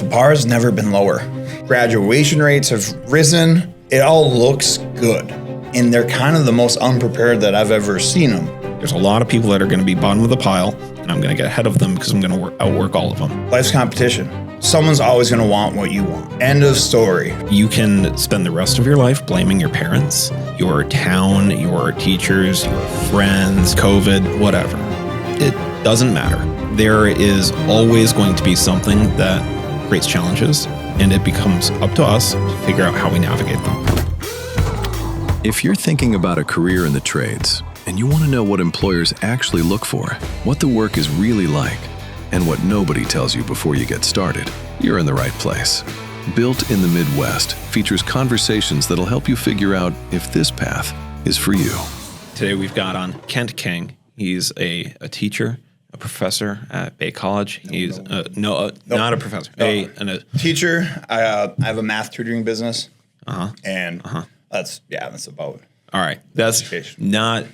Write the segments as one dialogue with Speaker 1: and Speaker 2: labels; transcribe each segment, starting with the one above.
Speaker 1: bar has never been lower. Graduation rates have risen. It all looks good. And they're kind of the most unprepared that I've ever seen them.
Speaker 2: There's a lot of people that are going to be bottom of the pile, and I'm going to get ahead of them because I'm going to outwork all of them.
Speaker 1: Life's competition. Someone's always going to want what you want. End of story.
Speaker 2: You can spend the rest of your life blaming your parents, your town, your teachers, your friends, COVID, whatever. It doesn't matter. There is always going to be something that creates challenges, and it becomes up to us to figure out how we navigate them.
Speaker 3: If you're thinking about a career in the trades, and you want to know what employers actually look for, what the work is really like, and what nobody tells you before you get started, you're in the right place. Built in the Midwest features conversations that'll help you figure out if this path is for you.
Speaker 2: Today we've got on Kent King. He's a teacher, a professor at Bay College. He's not a professor. A
Speaker 1: teacher. I have a math tutoring business. And that's about.
Speaker 2: All right, that's
Speaker 1: education.
Speaker 2: not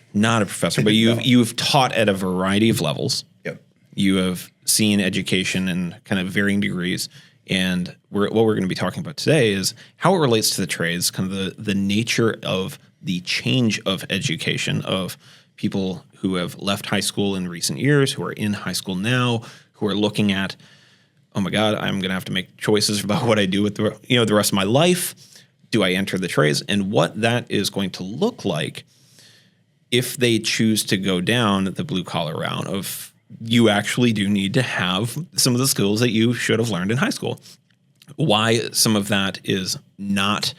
Speaker 2: a professor, but you've taught at a variety of levels.
Speaker 1: Yep.
Speaker 2: You have seen education in kind of varying degrees, and what we're going to be talking about today is how it relates to the trades, kind of the nature of the change of education of people who have left high school in recent years, who are in high school now, who are looking at, oh my God, I'm going to have to make choices about what I do with the rest of my life. Do I enter the trades? And what that is going to look like if they choose to go down the blue collar route of you actually do need to have some of the skills that you should have learned in high school. Why some of that is not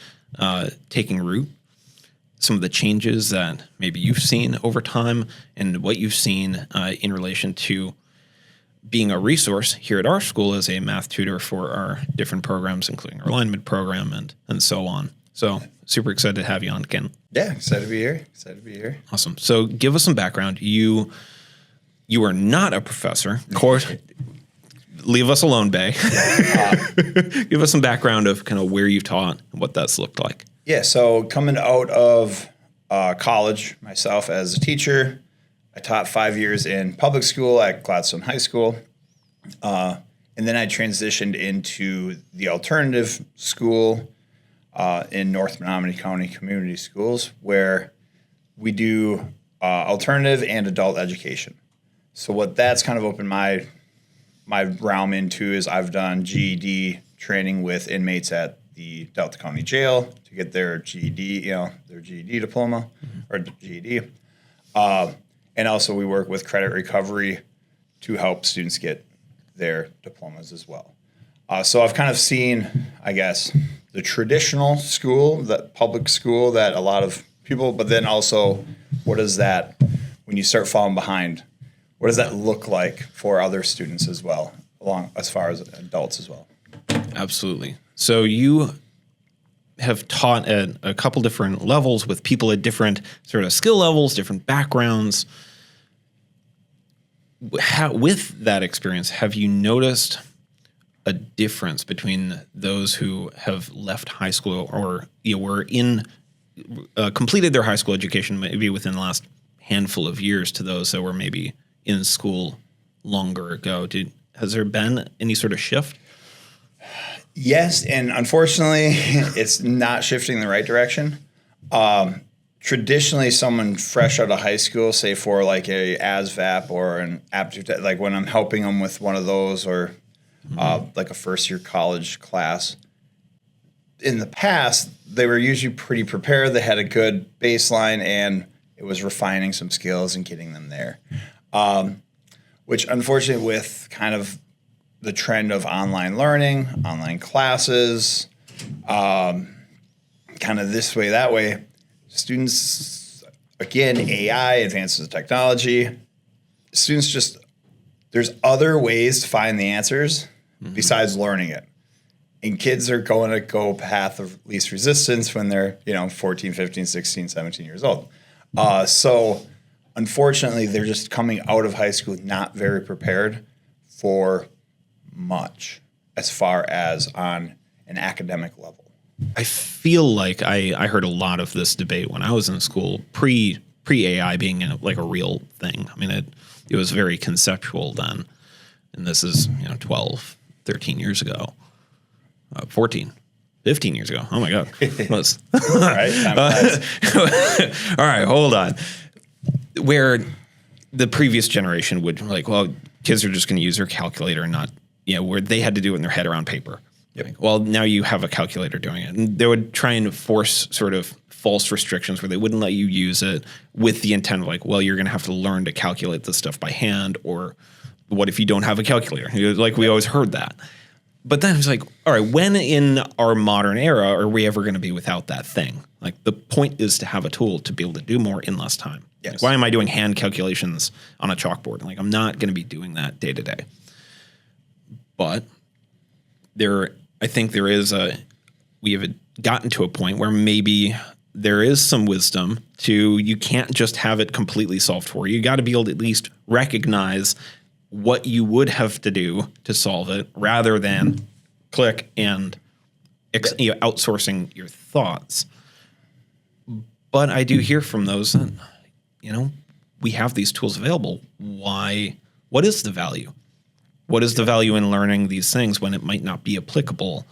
Speaker 2: taking root, some of the changes that maybe you've seen over time and what you've seen in relation to being a resource here at our school as a math tutor for our different programs, including our alignment program and so on. So super excited to have you on, Ken.
Speaker 1: Yeah, excited to be here.
Speaker 2: Awesome. So give us some background. You are not a professor. Of course, leave us alone, Bay. Give us some background of kind of where you've taught and what that's looked like.
Speaker 1: Yeah, so coming out of college myself as a teacher, I taught 5 years in public school at Gladstone High School. And then I transitioned into the alternative school in North Menominee County Community Schools, where we do alternative and adult education. So what that's kind of opened my realm into is I've done GED training with inmates at the Delta County Jail to get their GED, their GED diploma or GED. And also we work with credit recovery to help students get their diplomas as well. So I've kind of seen, I guess, the traditional school, the public school that a lot of people, but then also what is that, when you start falling behind, what does that look like for other students as well, along as far as adults as well?
Speaker 2: Absolutely. So you have taught at a couple different levels with people at different sort of skill levels, different backgrounds. With that experience, have you noticed a difference between those who have left high school or were completed their high school education maybe within the last handful of years to those that were maybe in school longer ago? Has there been any sort of shift?
Speaker 1: Yes, and unfortunately, it's not shifting in the right direction. Traditionally, someone fresh out of high school, say for like a ASVAB or an aptitude, like when I'm helping them with one of those or like a first-year college class, in the past, they were usually pretty prepared. They had a good baseline, and it was refining some skills and getting them there. Which, unfortunately, with kind of the trend of online learning, online classes, kind of this way, that way, students, again, AI, advances in technology, students just, there's other ways to find the answers besides learning it. And kids are going to go path of least resistance when they're, 14, 15, 16, 17 years old. So unfortunately, they're just coming out of high school not very prepared for much as far as on an academic level.
Speaker 2: I feel like I heard a lot of this debate when I was in school, pre AI being a real thing. I mean, it was very conceptual then, and this is 12, 13 years ago. 14, 15 years ago. Oh my God. Let's-
Speaker 1: Right? Time flies.
Speaker 2: All right, hold on. Where the previous generation would like, well, kids are just going to use their calculator and not, where they had to do it in their head or on paper.
Speaker 1: Yep.
Speaker 2: Like, well, now you have a calculator doing it. And they would try and force sort of false restrictions where they wouldn't let you use it with the intent of like, well, you're going to have to learn to calculate this stuff by hand, or what if you don't have a calculator? Like we always heard that. But then it's like, all right, when in our modern era are we ever going to be without that thing? Like the point is to have a tool to be able to do more in less time.
Speaker 1: Yes.
Speaker 2: Like, why am I doing hand calculations on a chalkboard? Like I'm not going to be doing that day to day. But I think we have gotten to a point where maybe there is some wisdom to, you can't just have it completely solved for you. You got to be able to at least recognize what you would have to do to solve it rather than click and outsourcing your thoughts. But I do hear from those that, we have these tools available. Why? What is the value? What is the value in learning these things when it might not be applicable?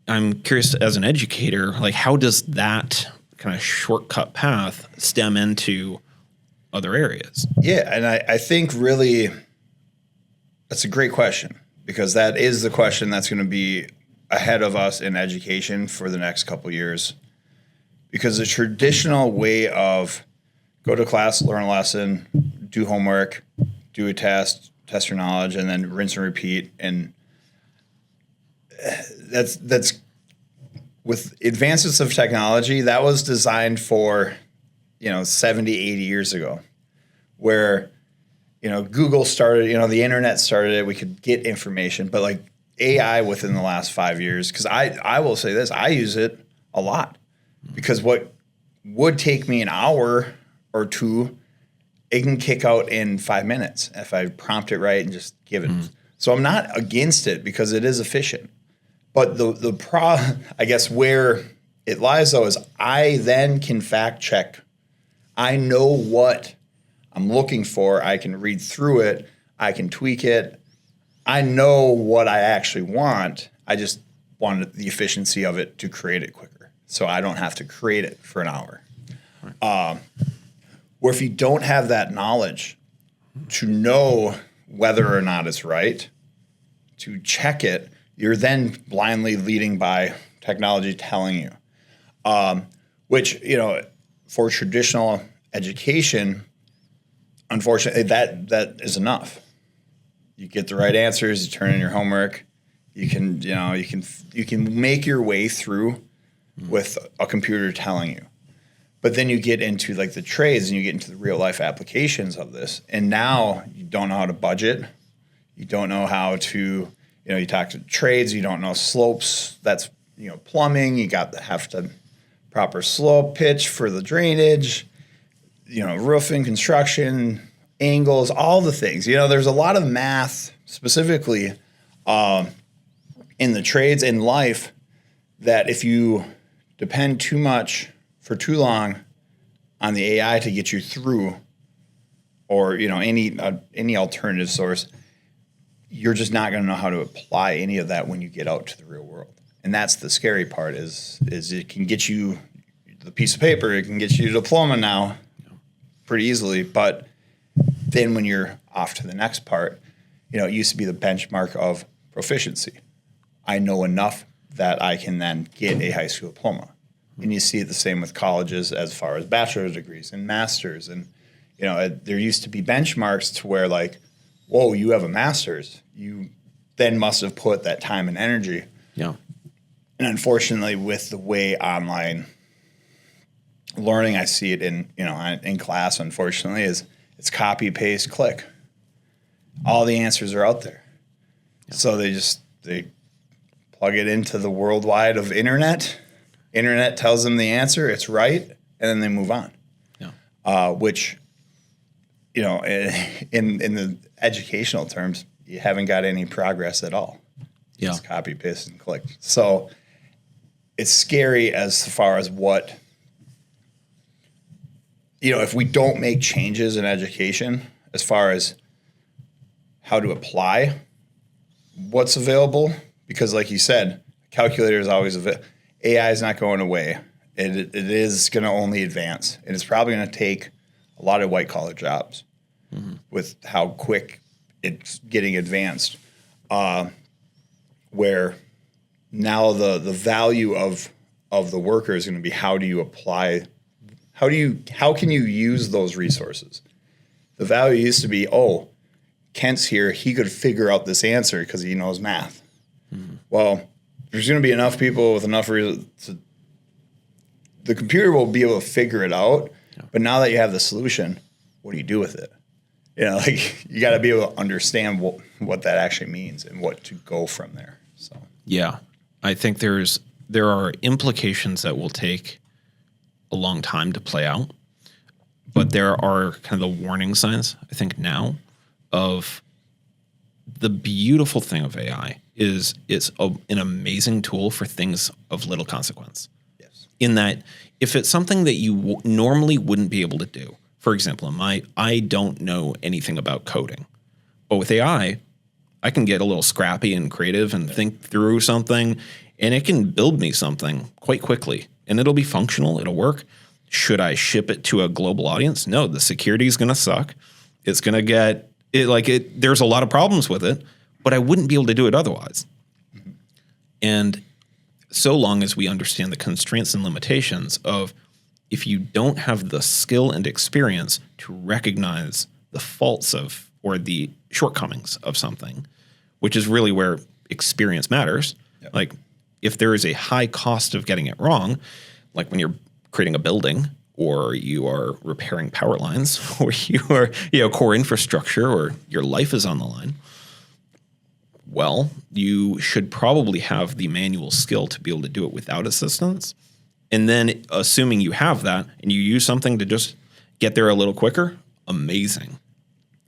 Speaker 2: I'm curious, as an educator, like how does that kind of shortcut path stem into other areas?
Speaker 1: Yeah, and I think really that's a great question, because that is the question that's going to be ahead of us in education for the next couple of years. Because the traditional way of go to class, learn a lesson, do homework, do a test your knowledge, and then rinse and repeat, and that's with advances of technology, that was designed for 70, 80 years ago, where, Google started, the internet started it, we could get information, but like AI within the last 5 years, because I will say this, I use it a lot, because what would take me an hour or two, it can kick out in 5 minutes if I prompt it right and just give it. So I'm not against it because it is efficient. But the problem, I guess, where it lies, though, is I then can fact check. I know what I'm looking for. I can read through it. I can tweak it. I know what I actually want. I just wanted the efficiency of it to create it quicker, so I don't have to create it for an hour. Where if you don't have that knowledge to know whether or not it's right, to check it, you're then blindly leading by technology telling you, which, for traditional education, unfortunately, that is enough. You get the right answers, you turn in your homework, you can make your way through with a computer telling you. But then you get into like the trades and you get into the real life applications of this. And now you don't know how to budget. You don't know how to, you talk to trades, you don't know slopes. That's, plumbing. You got to have to proper slope pitch for the drainage, roofing, construction, angles, all the things. There's a lot of math specifically in the trades in life that if you depend too much for too long on the AI to get you through, or any alternative source, you're just not going to know how to apply any of that when you get out to the real world. And that's the scary part is it can get you the piece of paper, it can get you a diploma now pretty easily, but then when you're off to the next part, it used to be the benchmark of proficiency. I know enough that I can then get a high school diploma. And you see it the same with colleges as far as bachelor's degrees and masters. And, there used to be benchmarks to where like, whoa, you have a master's. You then must have put that time and energy.
Speaker 2: Yeah.
Speaker 1: And unfortunately, with the way online learning, I see it in class, unfortunately, is it's copy, paste, click. All the answers are out there. Yeah. So they plug it into the worldwide of internet. Internet tells them the answer, it's right, and then they move on. Yeah. Which, in the educational terms, you haven't got any progress at all. Yeah. Just copy, paste, and click. So it's scary as far as what, if we don't make changes in education as far as how to apply what's available because like you said, calculator is always AI is not going away. It is going to only advance, and it's probably going to take a lot of white collar jobs with how quick it's getting advanced. Where now the value of the worker is going to be how can you use those resources? The value used to be, Kent's here, he could figure out this answer because he knows math. Well, there's going to be enough people with enough the computer will be able to figure it out, but now that you have the solution, what do you do with it? Like you got to be able to understand what that actually means and what to go from there. So
Speaker 2: yeah, I think there are implications that will take a long time to play out, but there are kind of the warning signs, I think now, of the beautiful thing of AI is it's an amazing tool for things of little consequence.
Speaker 1: yes,
Speaker 2: In that, if it's something that you normally wouldn't be able to do, for example, I don't know anything about coding, but with AI, I can get a little scrappy and creative and think through something, and it can build me something quite quickly, and it'll be functional, it'll work. Should I ship it to a global audience? No, the security is going to suck. It's going to get it. There's a lot of problems with it, but I wouldn't be able to do it otherwise. Mm-hmm. And so long as we understand the constraints and limitations of if you don't have the skill and experience to recognize the faults of or the shortcomings of something, which is really where experience matters.
Speaker 1: Yep.
Speaker 2: Like if there is a high cost of getting it wrong, like when you're creating a building or you are repairing power lines or you are, core infrastructure or your life is on the line, well, you should probably have the manual skill to be able to do it without assistance. And then assuming you have that and you use something to just get there a little quicker, amazing.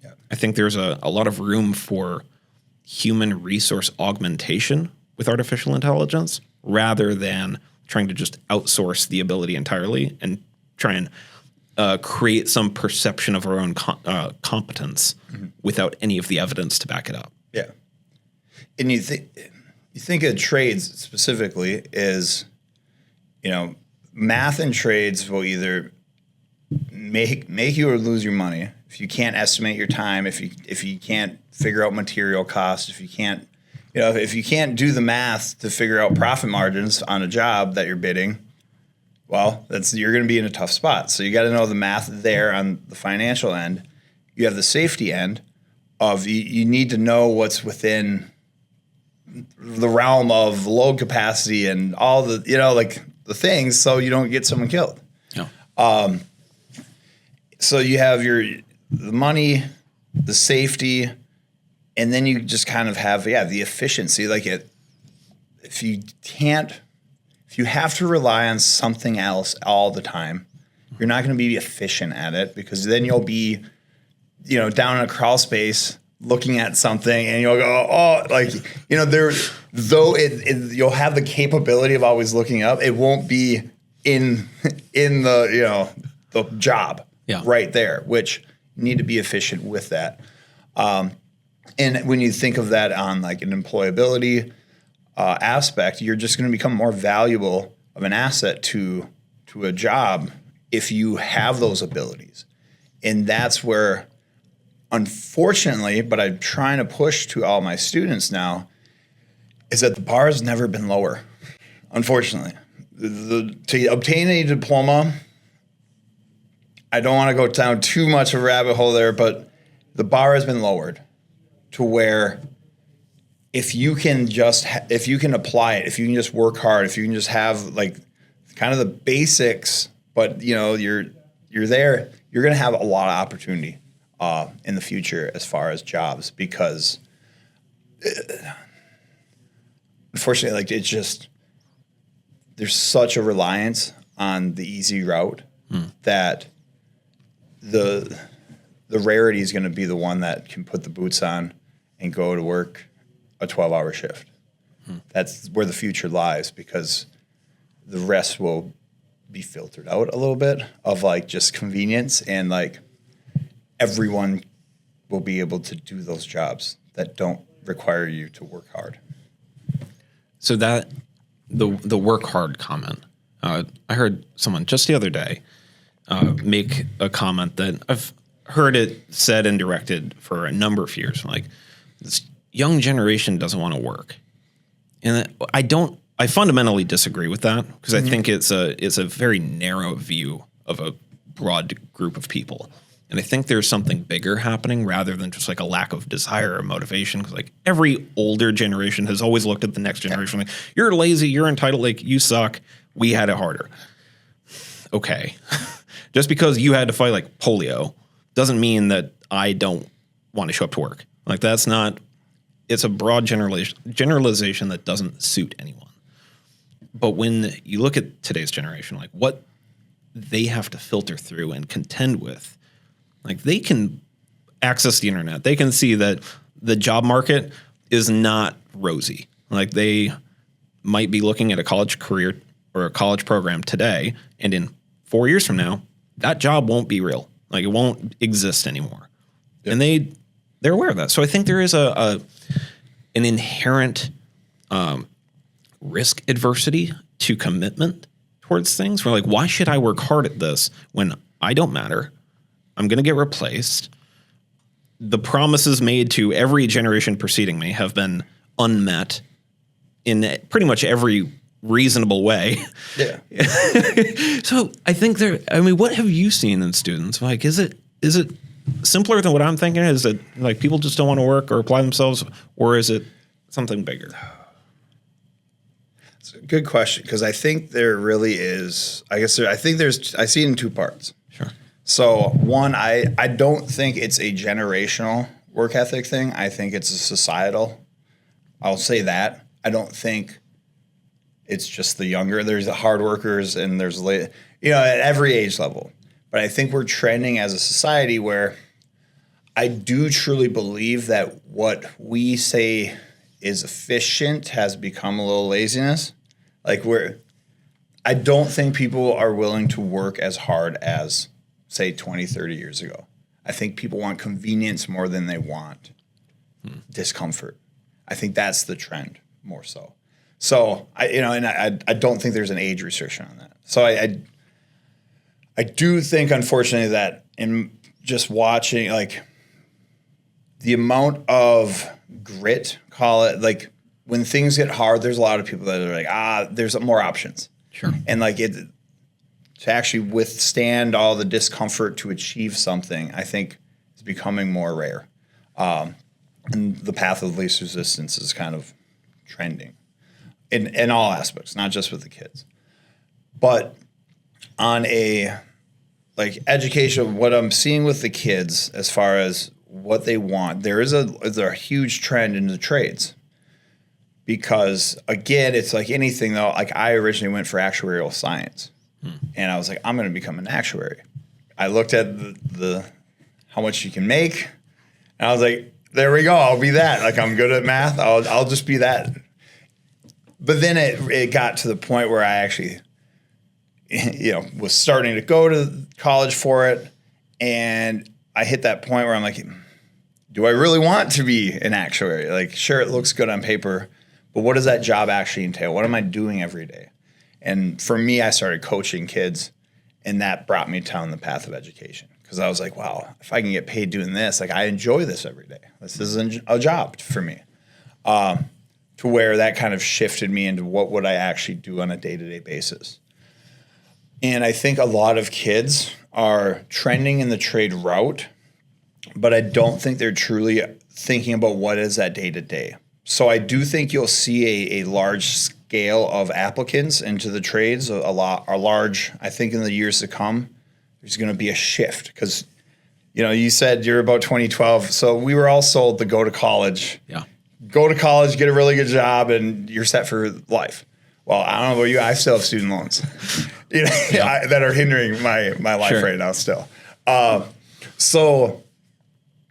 Speaker 1: Yeah.
Speaker 2: I think there's a lot of room for human resource augmentation with artificial intelligence rather than trying to just outsource the ability entirely and try and create some perception of our own competence without any of the evidence to back it up.
Speaker 1: Yeah. And you think of trades specifically is, math and trades will either make you or lose your money. If you can't estimate your time, if you can't figure out material costs, if you can't do the math to figure out profit margins on a job that you're bidding, well, you're going to be in a tough spot. So you got to know the math there on the financial end. You have the safety end of you need to know what's within the realm of load capacity and all the the things, so you don't get someone killed.
Speaker 2: Yeah.
Speaker 1: So you have the money, the safety, and then you just kind of have the efficiency. If you have to rely on something else all the time, you're not going to be efficient at it because then you'll be, down in a crawl space looking at something and you'll go, you'll have the capability of always looking up. It won't be in the job right there, which you need to be efficient with that. And when you think of that on like an employability aspect, you're just going to become more valuable of an asset to a job if you have those abilities. And that's where, unfortunately, but I'm trying to push to all my students now, is that the bar has never been lower, unfortunately. To obtain a diploma, I don't want to go down too much of a rabbit hole there, but the bar has been lowered to where if you can apply it, if you can just work hard, if you can just have like kind of the basics, but you're there, you're going to have a lot of opportunity in the future as far as jobs because unfortunately, there's such a reliance on the easy route that the rarity is going to be the one that can put the boots on and go to work a 12-hour shift. That's where the future lies because the rest will be filtered out a little bit of like just convenience and like everyone will be able to do those jobs that don't require you to work hard.
Speaker 2: So that the work hard comment, I heard someone just the other day make a comment that I've heard it said and directed for a number of years. Like, this young generation doesn't want to work, and I fundamentally disagree with that, because I think it's a very narrow view of a broad group of people. And I think there's something bigger happening rather than just like a lack of desire or motivation. Because like every older generation has always looked at the next generation like, you're lazy, you're entitled, like you suck. We had it harder. Okay. Just because you had to fight like polio doesn't mean that I don't want to show up to work. Like that's not, it's a broad generalization that doesn't suit anyone. But when you look at today's generation, like what they have to filter through and contend with, like they can access the internet. They can see that the job market is not rosy. Like they might be looking at a college career or a college program today, and in 4 years from now, that job won't be real. Like it won't exist anymore. Yep. And they're aware of that. So I think there is an inherent risk adversity to commitment towards things. We're like, why should I work hard at this when I don't matter? I'm going to get replaced. The promises made to every generation preceding me have been unmet in pretty much every reasonable way.
Speaker 1: Yeah.
Speaker 2: So I think what have you seen in students? Like, is it simpler than what I'm thinking? Is it like people just don't want to work or apply themselves, or is it something bigger?
Speaker 1: It's a good question, because I think there really is, I see it in two parts.
Speaker 2: Sure.
Speaker 1: So one, I don't think it's a generational work ethic thing. I think it's a societal. I'll say that. I don't think it's just the younger. There's the hard workers and there's at every age level. But I think we're trending as a society where I do truly believe that what we say is efficient has become a little laziness. Like I don't think people are willing to work as hard as, say, 20, 30 years ago. I think people want convenience more than they want discomfort. I think that's the trend more so. So I don't think there's an age restriction on that. So I do think, unfortunately, that in just watching, like, the amount of grit, call it, like, when things get hard, there's a lot of people that are like, there's more options.
Speaker 2: Sure.
Speaker 1: And like to actually withstand all the discomfort to achieve something, I think is becoming more rare. And the path of least resistance is kind of trending in all aspects, not just with the kids. But on a education, what I'm seeing with the kids as far as what they want, there's a huge trend into trades. Because again, it's like anything though. Like I originally went for actuarial science, and I was like, I'm going to become an actuary. I looked at the how much you can make, and I was like, there we go. I'll be that. Like I'm good at math. I'll just be that. But then it got to the point where I actually, was starting to go to college for it, and I hit that point where I'm like, do I really want to be an actuary? Like, sure, it looks good on paper. But what does that job actually entail? What am I doing every day? And for me, I started coaching kids, and that brought me down the path of education. Because I was like, wow, if I can get paid doing this, like I enjoy this every day. This is a job for me. To where that kind of shifted me into what would I actually do on a day-to-day basis. And I think a lot of kids are trending in the trade route, but I don't think they're truly thinking about what is that day-to-day. So I do think you'll see a large scale of applicants into the trades, I think in the years to come, there's going to be a shift. Because, you said you're about 2012, so we were all sold to go to college.
Speaker 2: Yeah.
Speaker 1: Go to college, get a really good job, and you're set for life. Well, I don't know about you, I still have student loans that are hindering my life right now still. So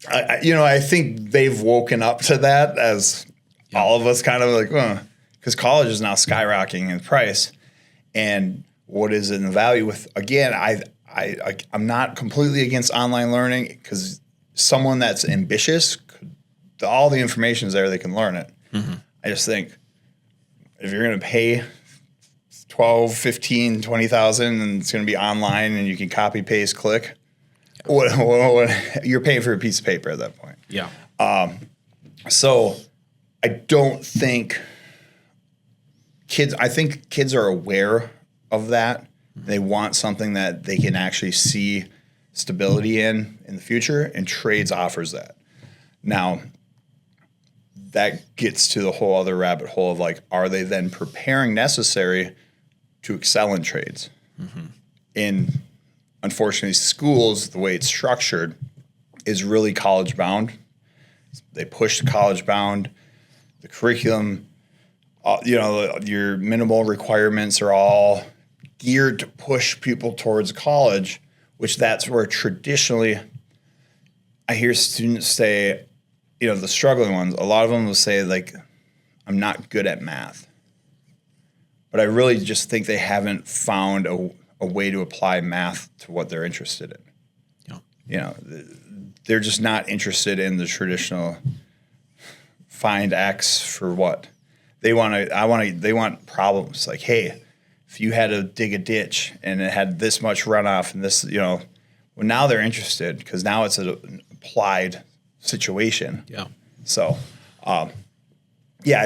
Speaker 1: I think they've woken up to that as all of us kind of like, because college is now skyrocketing in price. And what is in the value with, again, I'm not completely against online learning, because someone that's ambitious, all the information is there, they can learn it. Mm-hmm. I just think if you're going to pay 12, 15, 20,000 and it's going to be online and you can copy, paste, click, what, you're paying for a piece of paper at that point.
Speaker 2: Yeah.
Speaker 1: So I don't think I think kids are aware of that. They want something that they can actually see stability in the future, and trades offers that. Now, that gets to the whole other rabbit hole of like, are they then preparing necessary to excel in trades? And unfortunately, schools, the way it's structured, is really college bound. They push the college bound. The curriculum, your minimal requirements are all geared to push people towards college, which that's where traditionally I hear students say, the struggling ones, a lot of them will say like, I'm not good at math. But I really just think they haven't found a way to apply math to what they're interested in. Yeah. They're just not interested in the traditional find X for what they want. They want problems like, hey, if you had to dig a ditch and it had this much runoff and this, well, now they're interested because now it's an applied situation.
Speaker 2: Yeah.
Speaker 1: So, I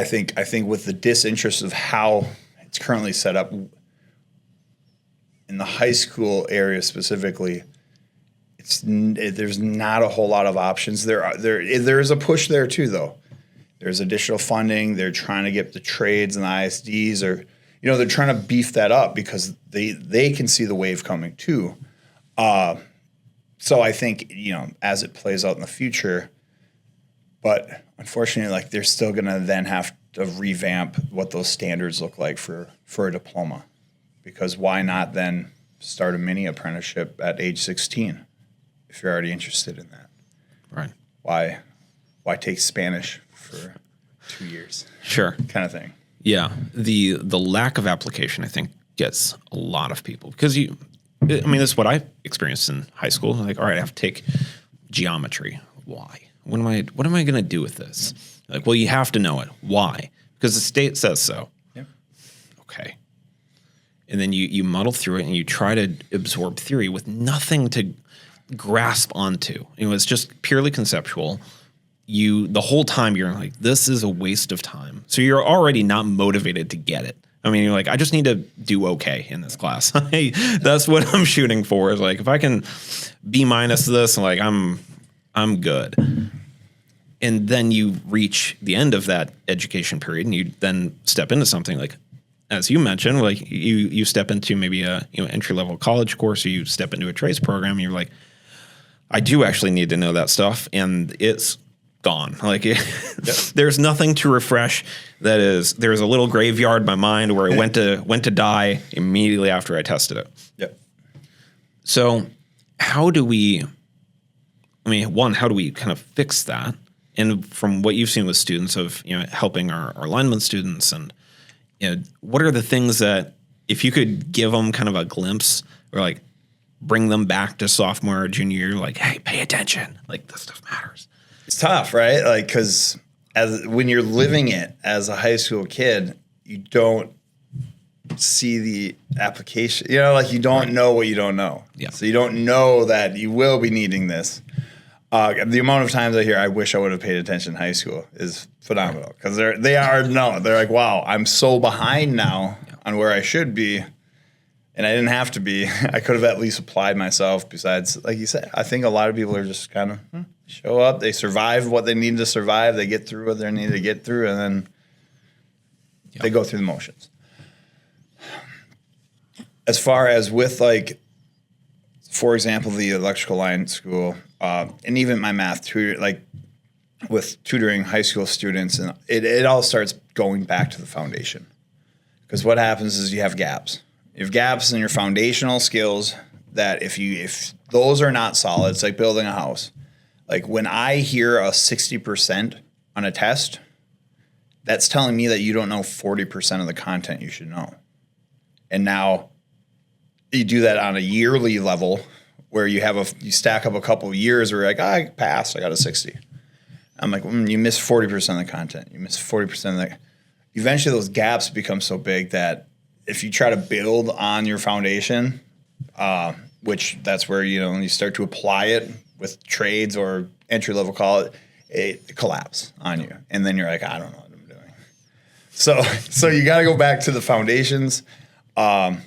Speaker 1: think with the disinterest of how it's currently set up in the high school area specifically, there's not a whole lot of options. There is a push there too, though. There's additional funding. They're trying to get the trades and the ISDs, or they're trying to beef that up because they can see the wave coming too. So I think as it plays out in the future, but unfortunately, like they're still gonna then have to revamp what those standards look like for a diploma, because why not then start a mini apprenticeship at age 16 if you're already interested in that?
Speaker 2: Right.
Speaker 1: Why take Spanish for 2 years?
Speaker 2: Sure.
Speaker 1: Kind of thing.
Speaker 2: Yeah. The lack of application, I think, gets a lot of people because this is what I experienced in high school. Like, all right, I have to take geometry. Why? What am I going to do with this? Like, well, you have to know it. Why? Because the state says so.
Speaker 1: Yep.
Speaker 2: Okay. And then you muddle through it and you try to absorb theory with nothing to grasp onto. It's just purely conceptual. The whole time you're like, this is a waste of time. So you're already not motivated to get it. You're like, I just need to do okay in this class. That's what I'm shooting for. Is like, if I can B- this, like I'm good. And then you reach the end of that education period and you then step into something like, as you mentioned, like you step into maybe a entry-level college course, or you step into a trades program and you're like, I do actually need to know that stuff, and it's gone. Like there's nothing to refresh. There's a little graveyard in my mind where it went to die immediately after I tested it.
Speaker 1: Yep.
Speaker 2: So how do we kind of fix that? And from what you've seen with students of, helping our lineman students, and, what are the things that if you could give them kind of a glimpse or like bring them back to sophomore or junior year, like, hey, pay attention. Like this stuff matters.
Speaker 1: It's tough, right? Like, because when you're living it as a high school kid, you don't see the application. Like you don't know what you don't know.
Speaker 2: Yeah. So
Speaker 1: you don't know that you will be needing this. The amount of times I hear, I wish I would have paid attention in high school is phenomenal, because they're like, wow, I'm so behind now on where I should be. And I didn't have to be. I could have at least applied myself. Besides, like you said, I think a lot of people are just kind of show up. They survive what they need to survive. They get through what they need to get through, and then they go through the motions. As far as with, like, for example, the electrical line school, and even my math tutor, like with tutoring high school students, and it all starts going back to the foundation. Because what happens is you have gaps. You have gaps in your foundational skills that if those are not solid, it's like building a house. Like when I hear a 60% on a test, that's telling me that you don't know 40% of the content you should know. And now you do that on a yearly level where you stack up a couple of years where you're like, I passed, I got a 60. I'm like, you missed 40% of the content. You missed 40% of the, eventually those gaps become so big that if you try to build on your foundation, which that's where, you start to apply it with trades or entry-level college, it collapses on you. And then you're like, I don't know what I'm doing. So you got to go back to the foundations. And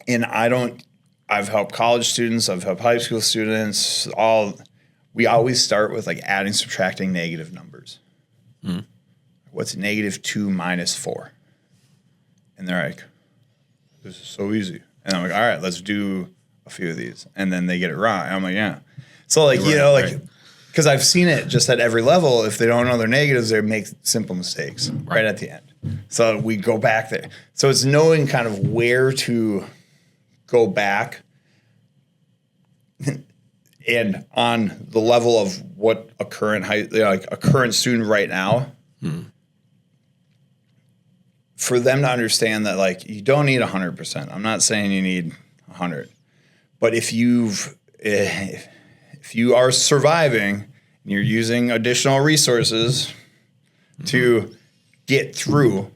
Speaker 1: I've helped college students, I've helped high school students, we always start with like adding, subtracting negative numbers. What's -2 minus 4? And they're like, this is so easy. And I'm like, all right, let's do a few of these. And then they get it wrong. And I'm like, yeah. So like, because I've seen it just at every level. If they don't know their negatives, they make simple mistakes right at the end. So we go back there. So it's knowing kind of where to go back and on the level of what a current a current student right now, for them to understand that like you don't need 100%. I'm not saying you need 100, but if you are surviving and you're using additional resources to get through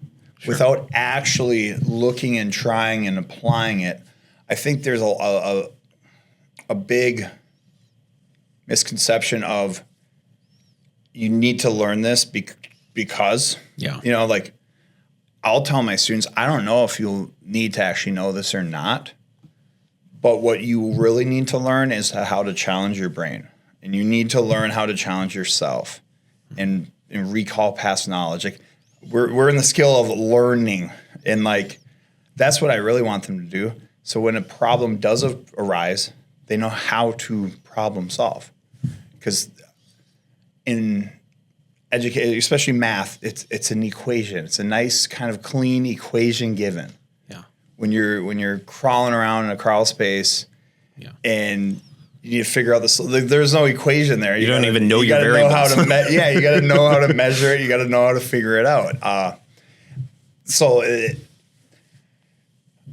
Speaker 1: without actually looking and trying and applying it, I think there's a big misconception of you need to learn this because, like I'll tell my students, I don't know if you'll need to actually know this or not, but what you really need to learn is how to challenge your brain. And you need to learn how to challenge yourself and recall past knowledge. Like we're in the skill of learning, and like that's what I really want them to do. So when a problem does arise, they know how to problem solve. Because in education, especially math, it's an equation. It's a nice kind of clean equation given.
Speaker 2: Yeah.
Speaker 1: When you're crawling around in a crawl space, and you need to figure out this. There's no equation there.
Speaker 2: You don't even know your variables.
Speaker 1: You got to know how to measure it. You got to know how to figure it out.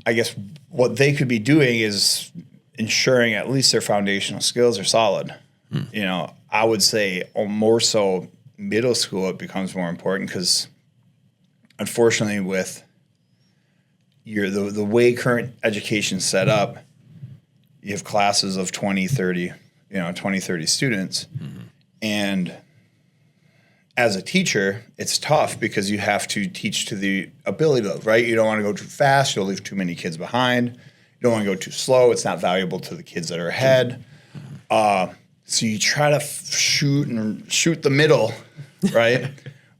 Speaker 1: I guess what they could be doing is ensuring at least their foundational skills are solid. I would say more so middle school, it becomes more important because unfortunately with the way current education's set up, you have classes of 20, 30 students. And as a teacher, it's tough because you have to teach to the ability to, right? You don't want to go too fast. You'll leave too many kids behind. You don't want to go too slow. It's not valuable to the kids that are ahead. So you try to shoot the middle, right?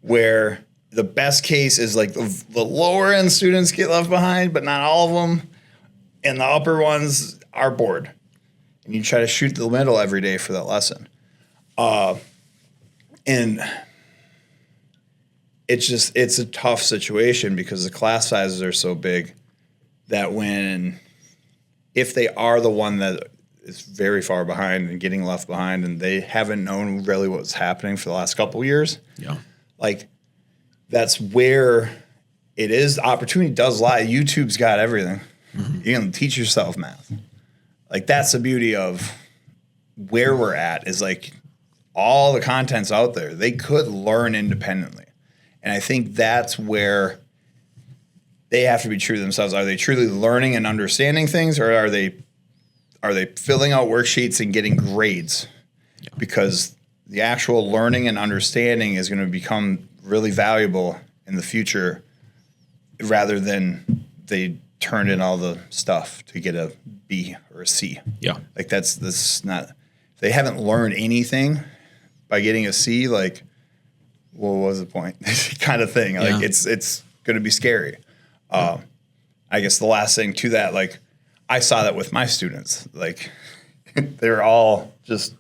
Speaker 1: Where the best case is like the lower end students get left behind, but not all of them. And the upper ones are bored. And you try to shoot the middle every day for that lesson. And it's a tough situation because the class sizes are so big that if they are the one that is very far behind and getting left behind and they haven't known really what's happening for the last couple of years, like that's where it is. The opportunity does lie. YouTube's got everything. You can teach yourself math. Like that's the beauty of where we're at is like all the content's out there. They could learn independently. And I think that's where they have to be true to themselves. Are they truly learning and understanding things, or are they filling out worksheets and getting grades? Because the actual learning and understanding is going to become really valuable in the future rather than they turned in all the stuff to get a B or a C. Like that's not, if they haven't learned anything by getting a C, like, well, what was the point? kind of thing. Like it's going to be scary. I guess the last thing to that, like I saw that with my students, like they're all just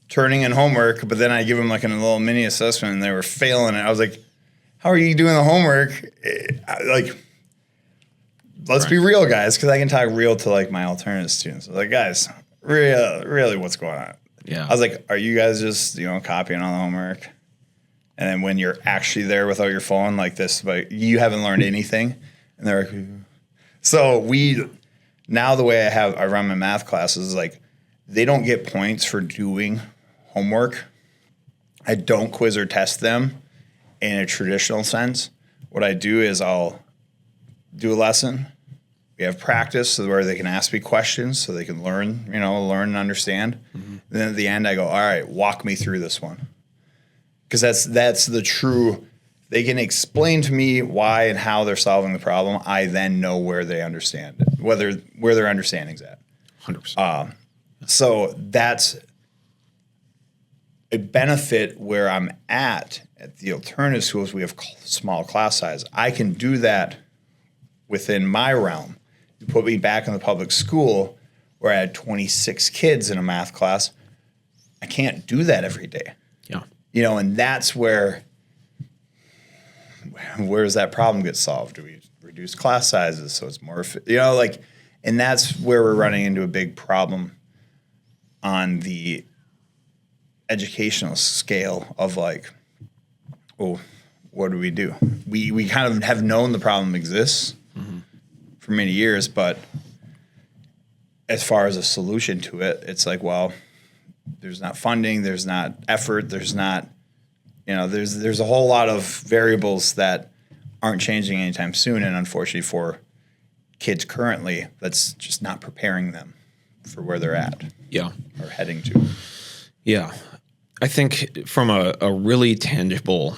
Speaker 1: turning in homework, but then I give them like a little mini assessment and they were failing it. I was like, how are you doing the homework? Like, let's be real, guys, because I can talk real to like my alternative students. I was like, guys, really what's going on? I was like, are you guys just, copying on the homework? And then when you're actually there without your phone like this, like you haven't learned anything. And they're like, so now the way I run my math classes is like, they don't get points for doing homework. I don't quiz or test them in a traditional sense, what I do is I'll do a lesson. We have practice where they can ask me questions so they can learn and understand. And then at the end I go, all right, walk me through this one. Because that's the true, they can explain to me why and how they're solving the problem. I then know where they understand it, where their understanding's at.
Speaker 2: 100%.
Speaker 1: So that's a benefit where I'm at the alternative schools. We have small class size. I can do that within my realm. You put me back in the public school where I had 26 kids in a math class. I can't do that every day.
Speaker 2: Yeah.
Speaker 1: And that's where does that problem get solved? Do we reduce class sizes so it's more, and that's where we're running into a big problem on the educational scale of what do? We kind of have known the problem exists for many years, but as far as a solution to it, it's there's not funding, there's not effort, there's not, there's a whole lot of variables that aren't changing anytime soon. And unfortunately for kids currently, that's just not preparing them for where they're at.
Speaker 2: Yeah.
Speaker 1: Or heading to.
Speaker 2: Yeah. I think from a really tangible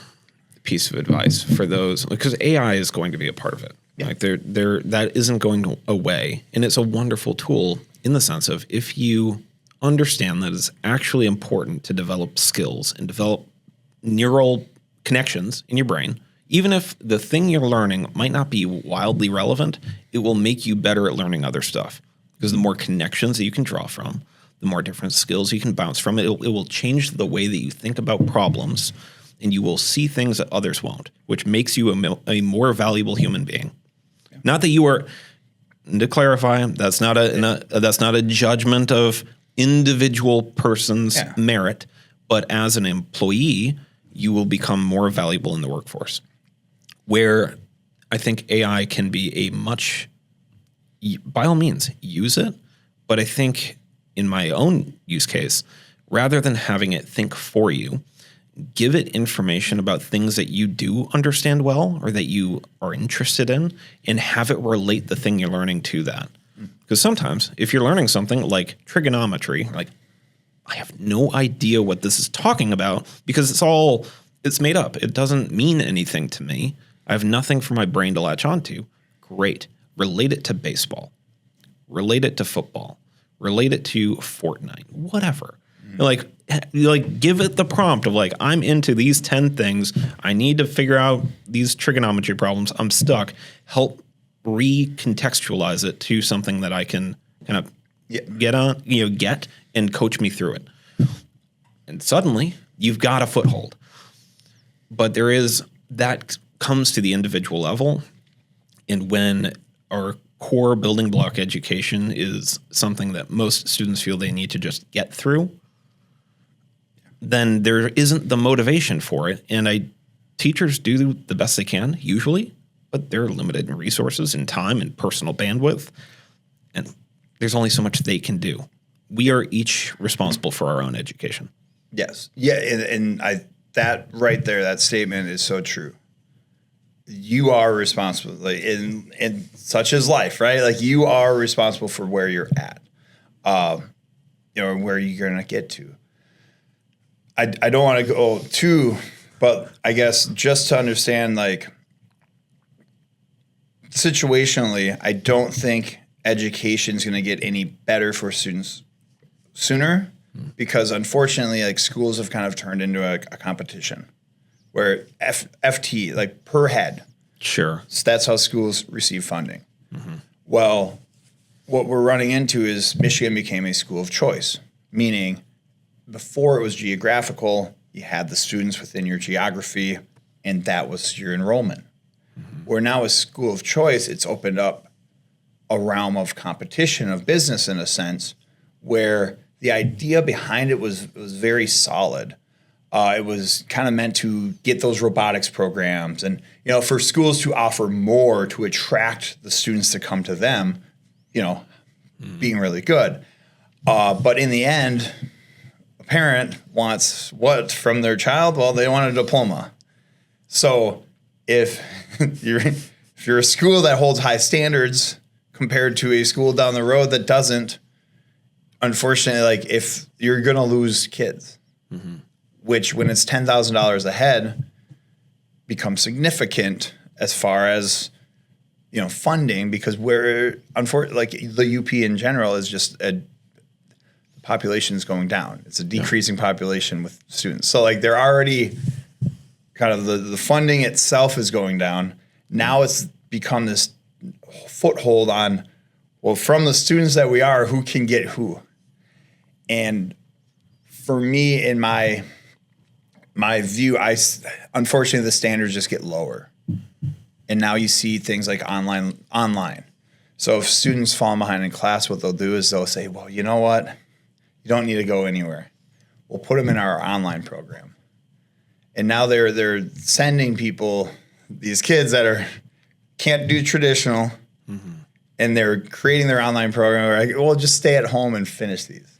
Speaker 2: piece of advice for those, because AI is going to be a part of it. Yeah. That isn't going away. And it's a wonderful tool in the sense of if you understand that it's actually important to develop skills and develop neural connections in your brain, even if the thing you're learning might not be wildly relevant, it will make you better at learning other stuff. Because the more connections that you can draw from, the more different skills you can bounce from, it will change the way that you think about problems, and you will see things that others won't, which makes you a more valuable human being. Yeah. Not that you are, to clarify, that's not a judgment of individual person's merit, but as an employee, you will become more valuable in the workforce. Where I think AI can be by all means, use it, but I think in my own use case, rather than having it think for you, give it information about things that you do understand well or that you are interested in, and have it relate the thing you're learning to that. Because sometimes if you're learning something like trigonometry, I have no idea what this is talking about because it's made up. It doesn't mean anything to me. I have nothing for my brain to latch onto. Great. Relate it to baseball. Relate it to football. Relate it to Fortnite. Whatever. Give it the prompt of I'm into these 10 things. I need to figure out these trigonometry problems. I'm stuck. Help recontextualize it to something that I can kind of get and coach me through it. And suddenly you've got a foothold. But that comes to the individual level. And when our core building block education is something that most students feel they need to just get through, then there isn't the motivation for it. And teachers do the best they can, usually, but they're limited in resources and time and personal bandwidth. And there's only so much they can do. We are each responsible for our own education.
Speaker 1: Yes. Yeah. And that right there, that statement is so true. You are responsible in such as life, right? You are responsible for where you're at, where you're going to get to. I don't want to go too, but I guess just to understand, situationally, I don't think education is going to get any better for students sooner because unfortunately, schools have kind of turned into a competition where FT, per head.
Speaker 2: Sure.
Speaker 1: So that's how schools receive funding. Mm-hmm. Well, what we're running into is Michigan became a school of choice, meaning before it was geographical, you had the students within your geography, and that was your enrollment. Mm-hmm. Where now a school of choice, it's opened up a realm of competition, of business in a sense, where the idea behind it was very solid. It was kind of meant to get those robotics programs and, for schools to offer more to attract the students to come to them, being really good. But in the end, a parent wants what from their child? Well, they want a diploma. So if you're a school that holds high standards compared to a school down the road that doesn't, unfortunately, like if you're going to lose kids, which when it's $10,000 a head becomes significant as far as, funding, because we're unfortunately, like the UP in general is just the population is going down. It's a decreasing population with students. So like they're already kind of the funding itself is going down. Now it's become this foothold on, well, from the students that we are, who can get who. And for me, in my view, unfortunately, the standards just get lower. And now you see things like online. So if students fall behind in class, what they'll do is they'll say, well, you know what? You don't need to go anywhere. We'll put them in our online program. And now they're sending people, these kids that can't do traditional, and they're creating their online program. We're like, well, just stay at home and finish these.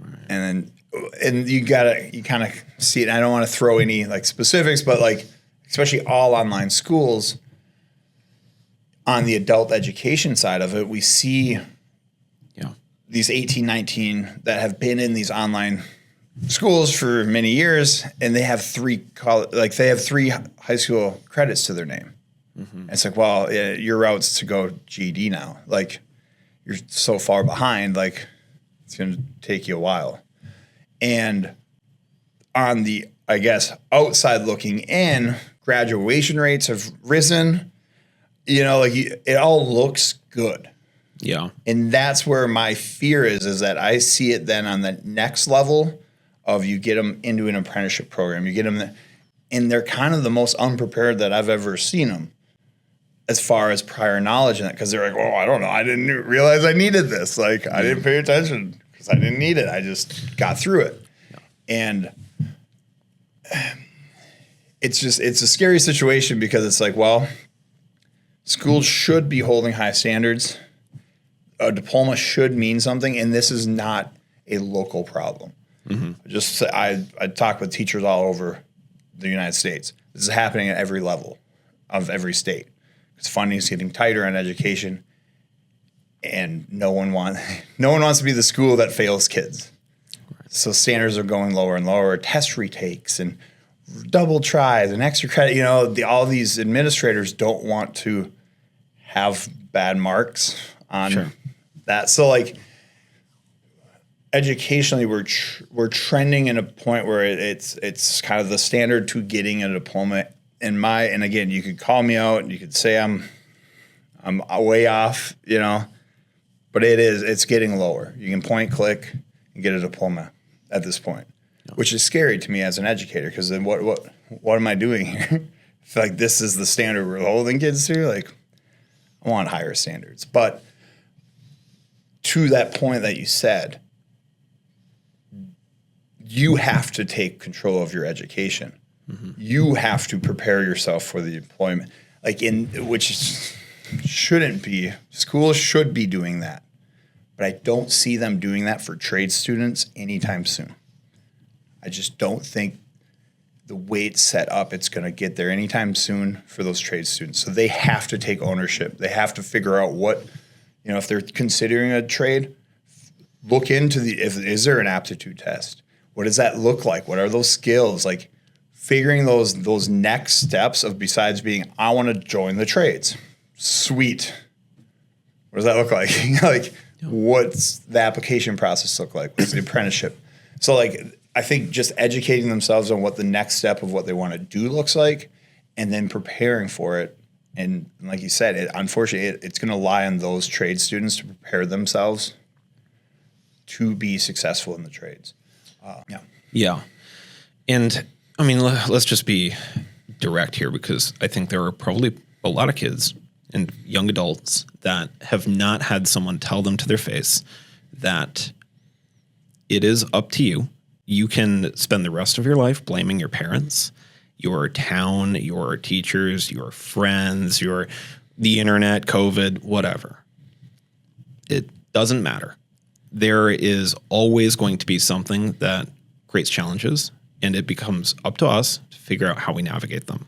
Speaker 1: Right. And you kind of see it. I don't want to throw any like specifics, but like especially all online schools, on the adult education side of it, we see these 18, 19 that have been in these online schools for many years, and they have three high school credits to their name. And it's like, well, your route's to go GED now. Like, you're so far behind, like, it's going to take you a while. And on the, I guess, outside looking in, graduation rates have risen. It all looks good.
Speaker 2: Yeah.
Speaker 1: And that's where my fear is that I see it then on the next level of you get them into an apprenticeship program. You get them there, and they're kind of the most unprepared that I've ever seen them as far as prior knowledge in that, because they're like, oh, I don't know. I didn't realize I needed this. Like, I didn't pay attention because I didn't need it. I just got through it. Yeah. And it's a scary situation because it's like, well, schools should be holding high standards. A diploma should mean something, and this is not a local problem. I talk with teachers all over the United States. This is happening at every level of every state. Because funding is getting tighter on education, and no one wants to be the school that fails kids. Right. So standards are going lower and lower. Test retakes and double tries and extra credit. All these administrators don't want to have bad marks on that. So like, educationally, we're trending in a point where it's kind of the standard to getting a diploma. And again, you could call me out and you could say I'm way off, but it's getting lower. You can point, click, and get a diploma at this point, which is scary to me as an educator, because then what am I doing here? I feel like this is the standard we're holding kids to. Like, I want higher standards. But to that point that you said, you have to take control of your education. You have to prepare yourself for the employment, which shouldn't be. Schools should be doing that, but I don't see them doing that for trade students anytime soon. I just don't think the way it's set up, it's going to get there anytime soon for those trade students. So they have to take ownership. They have to figure out what, if they're considering a trade, look into is there an aptitude test? What does that look like? What are those skills? Like, figuring those next steps of, besides being, I want to join the trades. Sweet. What does that look like? What's the application process look like? What's the apprenticeship? So I think just educating themselves on what the next step of what they want to do looks like, and then preparing for it. And like you said, unfortunately, it's going to lie on those trade students to prepare themselves to be successful in the trades.
Speaker 2: Yeah. And I mean, let's just be direct here, because I think there are probably a lot of kids and young adults that have not had someone tell them to their face that it is up to you. You can spend the rest of your life blaming your parents, your town, your teachers, your friends, the internet, COVID, whatever. It doesn't matter. There is always going to be something that creates challenges, and it becomes up to us to figure out how we navigate them.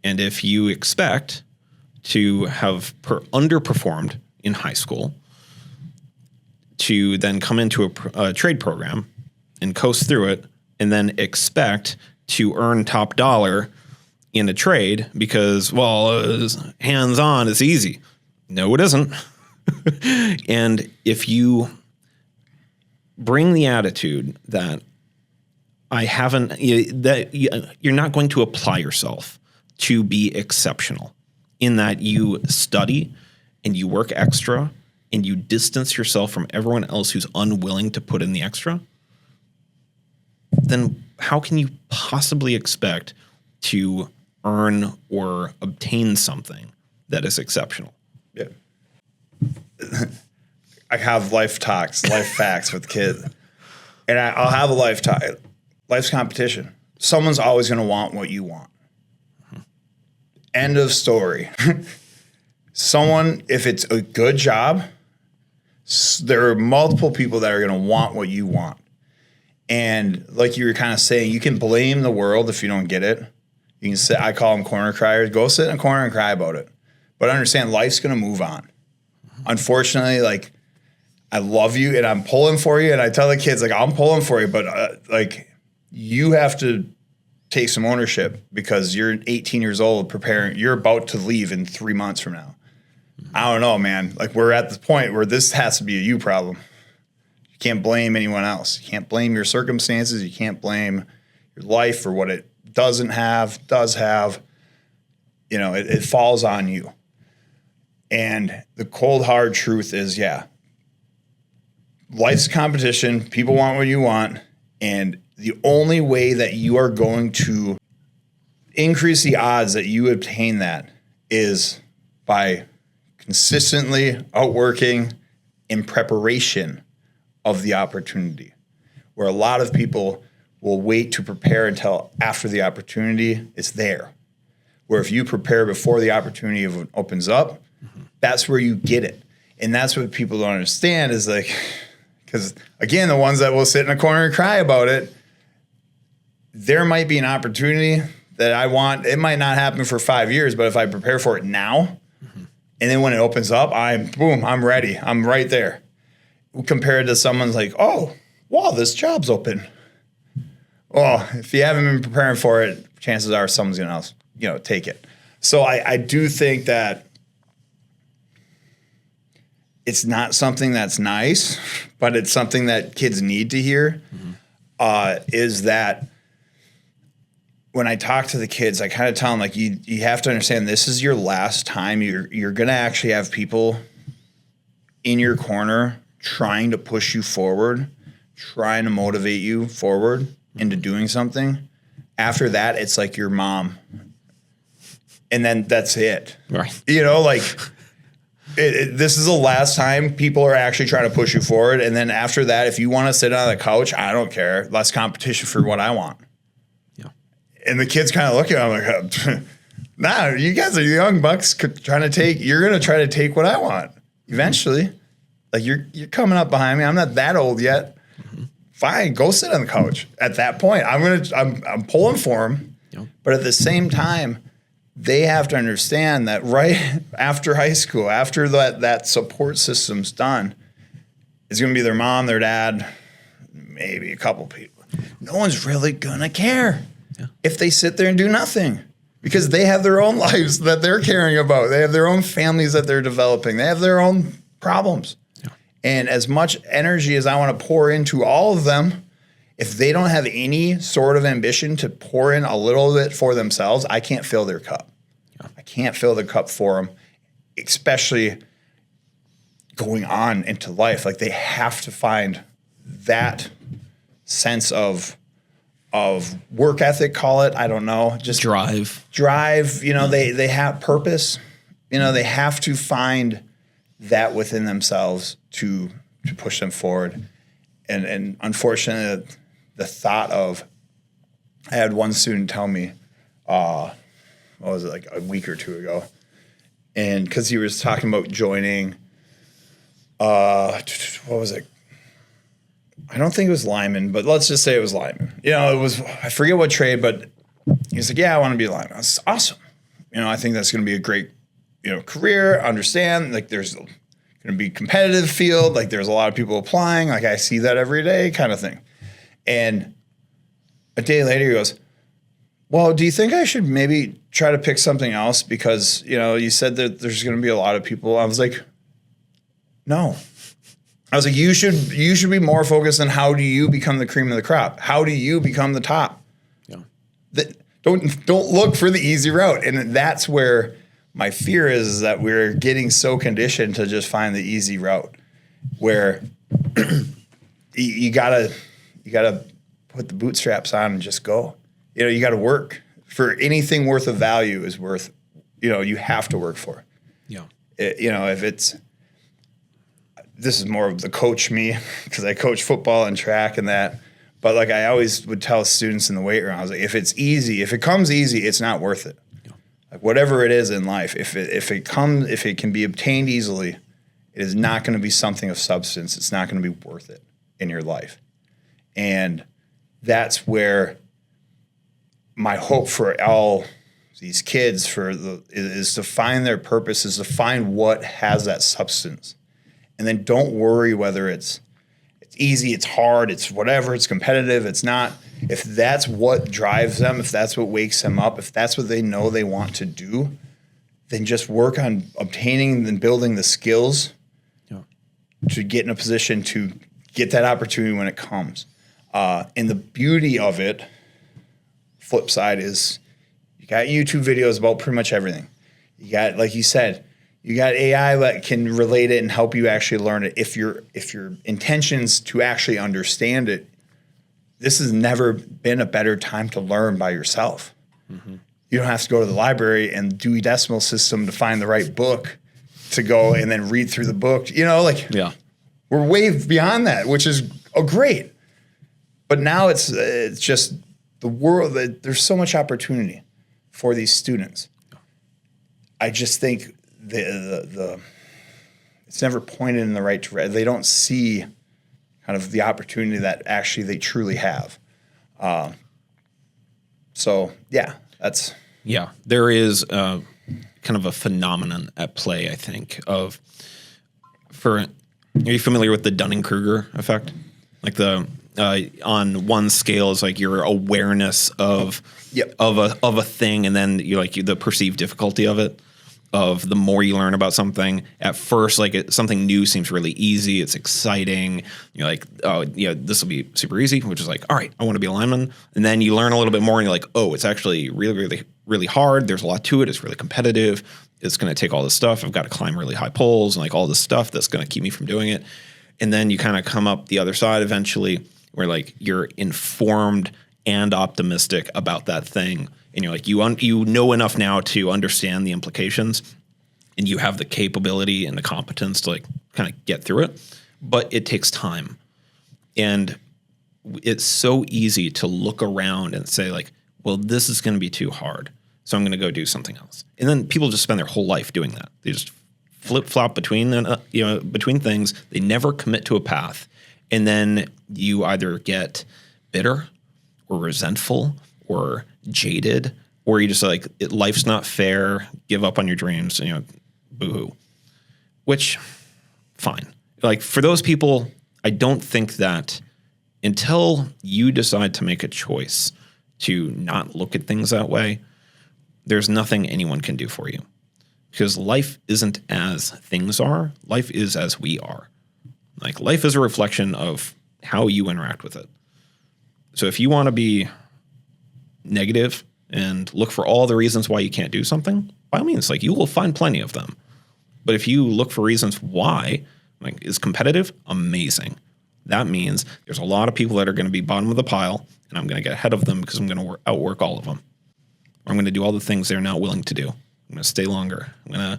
Speaker 2: And if you expect to have underperformed in high school, to then come into a trade program and coast through it, and then expect to earn top dollar in a trade because, well, hands-on, it's easy. No, it isn't. And if you bring the attitude that you're not going to apply yourself to be exceptional, in that you study and you work extra and you distance yourself from everyone else who's unwilling to put in the extra, then how can you possibly expect to earn or obtain something that is exceptional?
Speaker 1: Yeah. I have life talks, life facts with kids. And I'll have a life talk. Life's competition. Someone's always going to want what you want. End of story. Someone, if it's a good job, there are multiple people that are going to want what you want. And like you were kind of saying, you can blame the world if you don't get it. You can sit, I call them corner criers. Go sit in a corner and cry about it. But understand, life's going to move on. Unfortunately, like, I love you and I'm pulling for you. And I tell the kids, like, I'm pulling for you, but like, you have to take some ownership because you're 18 years old preparing. You're about to leave in 3 months from now. I don't know, man. Like, we're at the point where this has to be a you problem. You can't blame anyone else. You can't blame your circumstances. You can't blame your life for what it doesn't have, does have. You know, it falls on you. And the cold, hard truth is, yeah, life's competition. People want what you want. And the only way that you are going to increase the odds that you obtain that is by consistently outworking in preparation of the opportunity, where a lot of people will wait to prepare until after the opportunity is there. Where if you prepare before the opportunity opens up, that's where you get it. And that's what people don't understand is like, because again, the ones that will sit in a corner and cry about it, there might be an opportunity that I want. It might not happen for 5 years, but if I prepare for it now, and then when it opens up, I'm ready. I'm right there. Compared to someone's like, oh, wow, this job's open. Well, if you haven't been preparing for it, chances are someone's going to, take it. So I do think that it's not something that's nice, but it's something that kids need to hear, is that when I talk to the kids, I kind of tell them, like, you have to understand this is your last time. You're going to actually have people in your corner trying to push you forward, trying to motivate you forward into doing something. After that, it's like your mom. And then that's it.
Speaker 2: Right.
Speaker 1: This is the last time people are actually trying to push you forward. And then after that, if you want to sit on the couch, I don't care. Less competition for what I want.
Speaker 2: Yeah.
Speaker 1: And the kids kind of look at me like, nah, you guys are young bucks you're going to try to take what I want eventually. Like, you're coming up behind me. I'm not that old yet. Fine, go sit on the couch. At that point, I'm pulling for them.
Speaker 2: Yep.
Speaker 1: But at the same time, they have to understand that right after high school, after that support system's done, it's going to be their mom, their dad, maybe a couple people. No one's really going to care if they sit there and do nothing, because they have their own lives that they're caring about. They have their own families that they're developing. They have their own problems. Yeah. And as much energy as I want to pour into all of them, if they don't have any sort of ambition to pour in a little bit for themselves, I can't fill their cup. Yeah. I can't fill the cup for them, especially going on into life. Like, they have to find that sense of work ethic, call it. I don't know. Just drive. They have purpose. They have to find that within themselves to push them forward. And unfortunately, the thought of, I had one student tell me, what was it, like a week or two ago, and because he was talking about joining, what was it? I don't think it was lineman, but let's just say it was lineman. It was, I forget what trade, but he's like, yeah, I want to be a lineman. I was awesome. I think that's going to be a great, career. Understand, like, there's going to be competitive field. Like, there's a lot of people applying. Like, I see that every day, kind of thing. And a day later, he goes, well, do you think I should maybe try to pick something else? Because, you said that there's going to be a lot of people. I was like, no. I was like, you should be more focused on how do you become the cream of the crop? How do you become the top? Yeah. Don't look for the easy route. And that's where my fear is that we're getting so conditioned to just find the easy route, where you gotta put the bootstraps on and just go. You got to work for anything worth of value is worth, you have to work for.
Speaker 2: Yeah.
Speaker 1: If it's, this is more of the coach me, because I coach football and track and that. But like I always would tell students in the weight room, I was like, if it's easy, if it comes easy, it's not worth it. Yeah. Like whatever it is in life, if it can be obtained easily, it is not going to be something of substance. It's not going to be worth it in your life. And that's where my hope for all these kids is to find their purpose, is to find what has that substance. And then don't worry whether it's easy, it's hard, it's whatever, it's competitive, it's not. If that's what drives them, if that's what wakes them up, if that's what they know they want to do, then just work on obtaining and building the skills to get in a position to get that opportunity when it comes. And the beauty of it, flip side, is you got YouTube videos about pretty much everything. You got, like you said, you got AI that can relate it and help you actually learn it. If your intentions to actually understand it, this has never been a better time to learn by yourself. Mm-hmm. You don't have to go to the library and Dewey Decimal System to find the right book to go and then read through the book. We're way beyond that, which is great. But now it's just the world. There's so much opportunity for these students. I just think the it's never pointed in the right direction. They don't see kind of the opportunity that actually they truly have.
Speaker 2: There is kind of a phenomenon at play, I think, are you familiar with the Dunning-Kruger effect? Like on one scale is like your awareness of a thing, and then the perceived difficulty of it. Of the more you learn about something, at first, something new seems really easy. It's exciting. You're like, oh, this will be super easy, which is like, all right, I want to be a lineman. And then you learn a little bit more and you're like, oh, it's actually really, really, really hard. There's a lot to it. It's really competitive. It's going to take all this stuff. I've got to climb really high poles and all this stuff that's going to keep me from doing it. And then you kind of come up the other side eventually where you're informed and optimistic about that thing. And you're like, you know enough now to understand the implications, and you have the capability and the competence to kind of get through it. But it takes time. And it's so easy to look around and say well, this is going to be too hard, so I'm going to go do something else. And then people just spend their whole life doing that. They just flip-flop between things. They never commit to a path. And then you either get bitter or resentful or jaded, or you just life's not fair, give up on your dreams, boo-hoo. Which, fine. For those people, I don't think that until you decide to make a choice to not look at things that way, there's nothing anyone can do for you. Because life isn't as things are. Life is as we are. Life is a reflection of how you interact with it. So if you want to be negative and look for all the reasons why you can't do something, by all means, you will find plenty of them. But if you look for reasons why, is competitive, amazing. That means there's a lot of people that are going to be bottom of the pile, and I'm going to get ahead of them because I'm going to outwork all of them. Or I'm going to do all the things they're not willing to do. I'm going to stay longer. I'm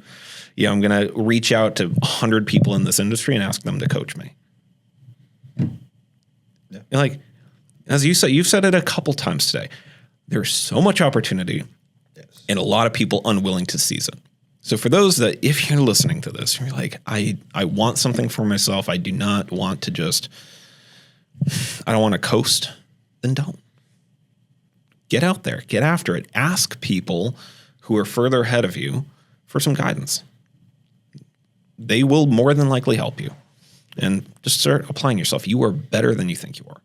Speaker 2: going to reach out to 100 people in this industry and ask them to coach me. Yeah. As you said, you've said it a couple times today. There's so much opportunity, and a lot of people unwilling to seize it. So for those that, if you're listening to this, you're like, I want something for myself. I do not want to I don't want to coast. Then don't. Get out there. Get after it. Ask people who are further ahead of you for some guidance. They will more than likely help you. And just start applying yourself. You are better than you think you are.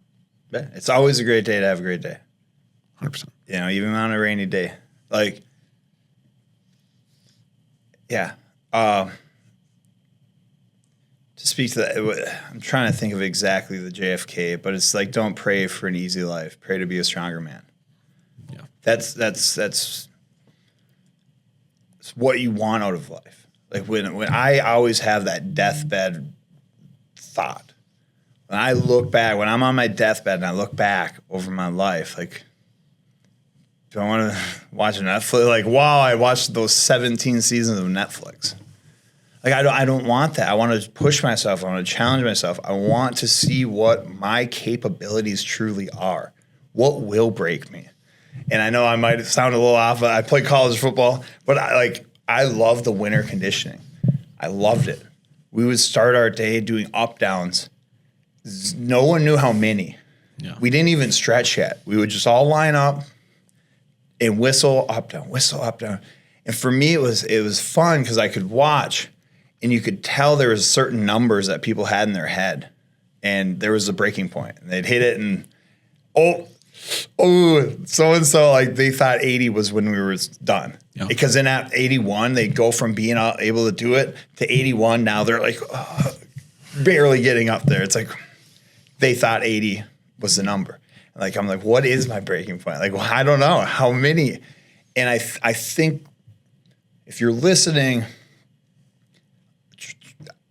Speaker 1: Yeah, it's always a great day to have a great day.
Speaker 2: 100%.
Speaker 1: Even on a rainy day. Like, yeah. To speak to that, I'm trying to think of exactly the JFK, but it's like, don't pray for an easy life. Pray to be a stronger man.
Speaker 2: Yeah.
Speaker 1: That's what you want out of life. Like when I always have that deathbed thought. When I look back, when I'm on my deathbed and I look back over my life, like, do I want to watch Netflix? Like, wow, I watched those 17 seasons of Netflix. Like, I don't want that. I want to push myself. I want to challenge myself. I want to see what my capabilities truly are. What will break me? And I know I might sound a little off. I played college football, but I love the winter conditioning. I loved it. We would start our day doing up downs. No one knew how many.
Speaker 2: Yeah.
Speaker 1: We didn't even stretch yet. We would just all line up and whistle up down, whistle up down. And for me, it was fun because I could watch, and you could tell there was certain numbers that people had in their head, and there was a breaking point. And they'd hit it, and so and so, like, they thought 80 was when we were done. Yeah. Because then at 81, they go from being able to do it to 81. Now they're like barely getting up there. It's like they thought 80 was the number. Like, I'm like, what is my breaking point? Like, well, I don't know how many. And I think if you're listening,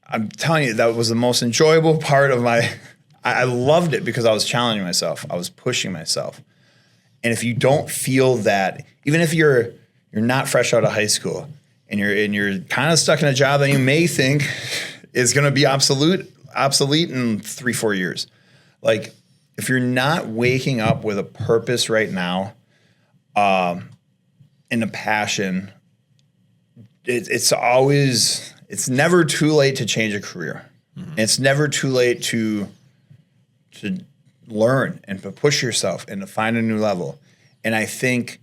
Speaker 1: I'm telling you, that was the most enjoyable part of I loved it because I was challenging myself. I was pushing myself. And if you don't feel that, even if you're not fresh out of high school and you're kind of stuck in a job that you may think is going to be obsolete in 3-4 years. Like, if you're not waking up with a purpose right now, and a passion, it's never too late to change a career. Mm-hmm. And it's never too late to learn and to push yourself and to find a new level. And I think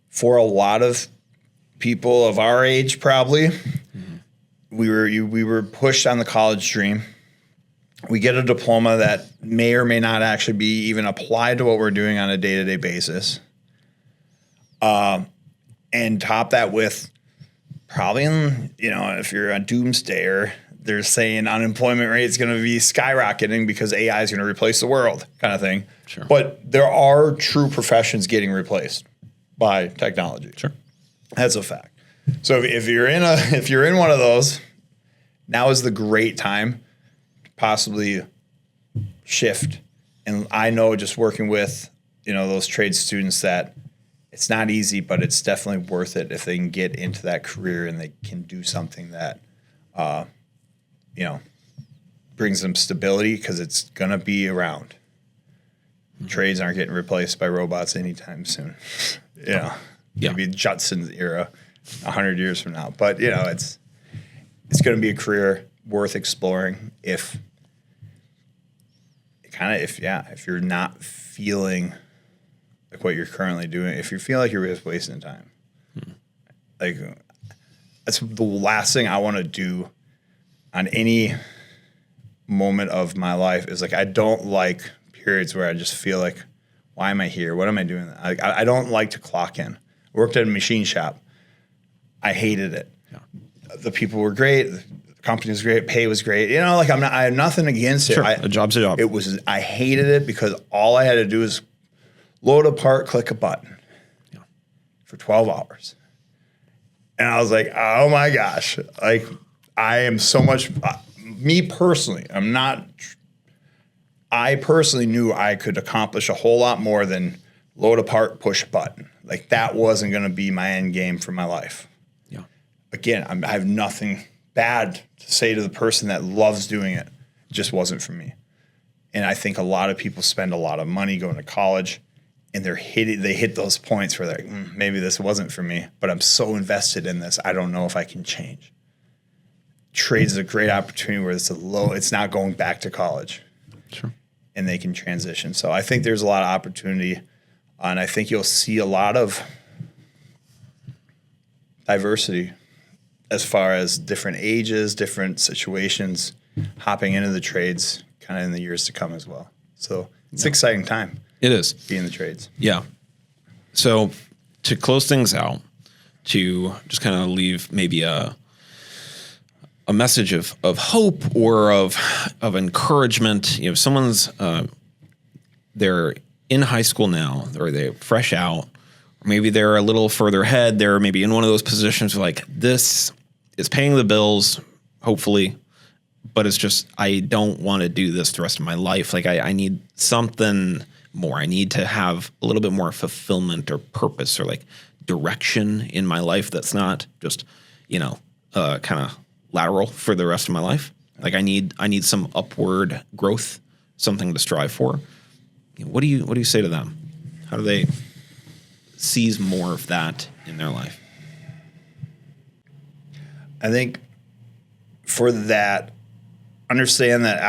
Speaker 1: for a lot of people of our age, probably, mm-hmm. we were pushed on the college dream. We get a diploma that may or may not actually be even applied to what we're doing on a day-to-day basis. And top that with probably, if you're a doomsdayer, they're saying unemployment rate is going to be skyrocketing because AI is going to replace the world, kind of thing. Sure. But there are true professions getting replaced by technology.
Speaker 2: Sure.
Speaker 1: That's a fact. So if you're in one of those, now is the great time to possibly shift. And I know just working with, those trade students that it's not easy, but it's definitely worth it if they can get into that career and they can do something that, brings them stability because it's going to be around. Mm-hmm. Trades aren't getting replaced by robots anytime soon. Maybe Judson's era 100 years from now. But, it's going to be a career worth exploring if you're not feeling like what you're currently doing, if you feel like you're just wasting time. Hmm. Like, that's the last thing I want to do on any moment of my life is like, I don't like periods where I just feel like, why am I here? What am I doing? Like, I don't like to clock in. Worked at a machine shop. I hated it. Yeah. The people were great. The company was great. Pay was great. I have nothing against it.
Speaker 2: Sure, a job's a job.
Speaker 1: I hated it because all I had to do is load a part, click a button for 12 hours. And I was like, oh my gosh. Like, I am so much, me personally, I personally knew I could accomplish a whole lot more than load a part, push a button. Like, that wasn't going to be my end game for my life. Yeah. Again, I have nothing bad to say to the person that loves doing it. It just wasn't for me. And I think a lot of people spend a lot of money going to college, and they hit those points where they're like, maybe this wasn't for me, but I'm so invested in this, I don't know if I can change. Trades is a great opportunity where it's not going back to college.
Speaker 2: Sure.
Speaker 1: And they can transition. So I think there's a lot of opportunity, and I think you'll see a lot of diversity as far as different ages, different situations, hopping into the trades kind of in the years to come as well. So it's an exciting time.
Speaker 2: It is.
Speaker 1: Being in the trades.
Speaker 2: Yeah. So to close things out, to just kind of leave maybe a message of hope or of encouragement. You know, if someone's they're in high school now, or they're fresh out, or maybe they're a little further ahead. They're maybe in one of those positions where like, this is paying the bills, hopefully, but it's just, I don't want to do this the rest of my life. Like I need something more. I need to have a little bit more fulfillment or purpose or like direction in my life that's not just, kind of lateral for the rest of my life. Like I need some upward growth, something to strive for. What do you say to them? How do they seize more of that in their life?
Speaker 1: I think for that, understand that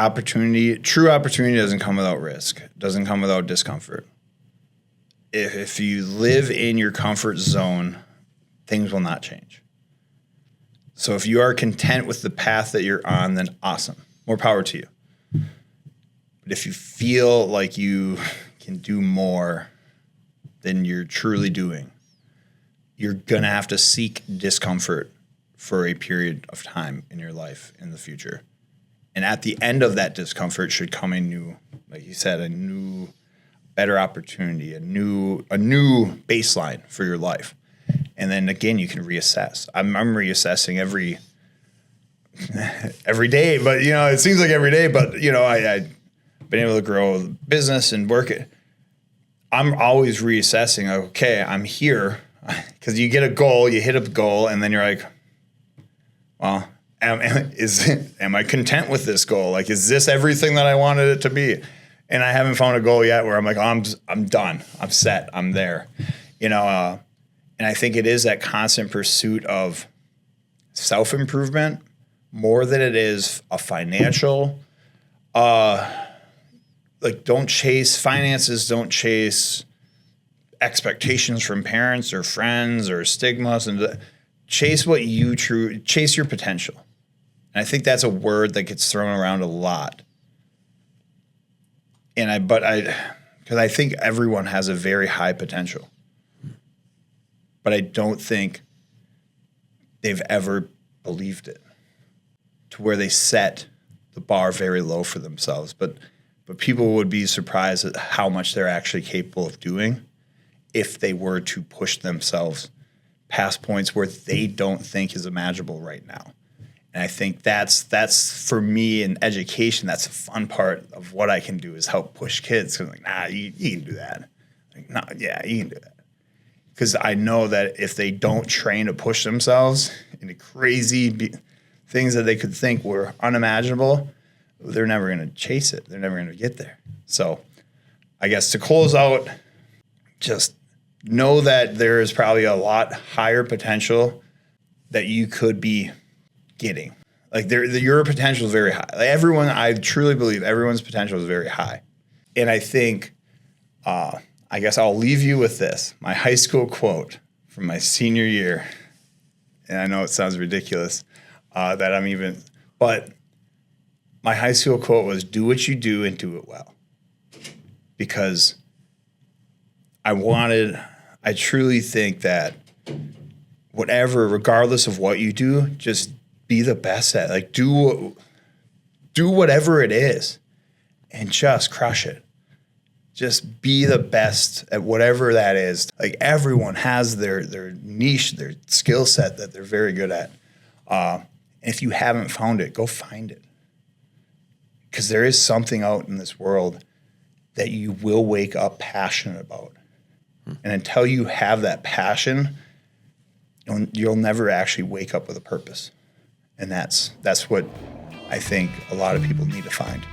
Speaker 1: true opportunity doesn't come without risk. It doesn't come without discomfort. If you live in your comfort zone, things will not change. So if you are content with the path that you're on, then awesome. More power to you. But if you feel like you can do more than you're truly doing, you're going to have to seek discomfort for a period of time in your life in the future. And at the end of that discomfort should come a new, like you said, a new, better opportunity, a new baseline for your life. And then again, you can reassess. I'm reassessing every day, but it seems like every day. But I've been able to grow the business and work it. I'm always reassessing. Okay, I'm here because you get a goal, you hit a goal, and then you're like, well, am I content with this goal? Like, is this everything that I wanted it to be? And I haven't found a goal yet where I'm like, oh, I'm done. I'm set. I'm there. And I think it is that constant pursuit of self-improvement more than it is a financial, don't chase finances, don't chase expectations from parents or friends or stigmas, and chase chase your potential. And I think that's a word that gets thrown around a lot. Because I think everyone has a very high potential. But I don't think they've ever believed it to where they set the bar very low for themselves. But people would be surprised at how much they're actually capable of doing if they were to push themselves past points where they don't think is imaginable right now. And I think that's for me in education, that's the fun part of what I can do is help push kids. Because I'm like, you can do that. Like, no, yeah, you can do that. Because I know that if they don't train to push themselves into crazy things that they could think were unimaginable, they're never going to chase it. They're never going to get there. So I guess to close out, just know that there is probably a lot higher potential that you could be getting. Like your potential is very high. Like I truly believe everyone's potential is very high. And I think, I guess I'll leave you with this, my high school quote from my senior year. And I know it sounds ridiculous but my high school quote was, do what you do and do it well. Because I truly think that regardless of what you do, just be the best at it. Like do whatever it is and just crush it. Just be the best at whatever that is. Like everyone has their niche, their skill set that they're very good at. And if you haven't found it, go find it. Because there is something out in this world that you will wake up passionate about. And until you have that passion, you'll never actually wake up with a purpose. And that's what I think a lot of people need to find.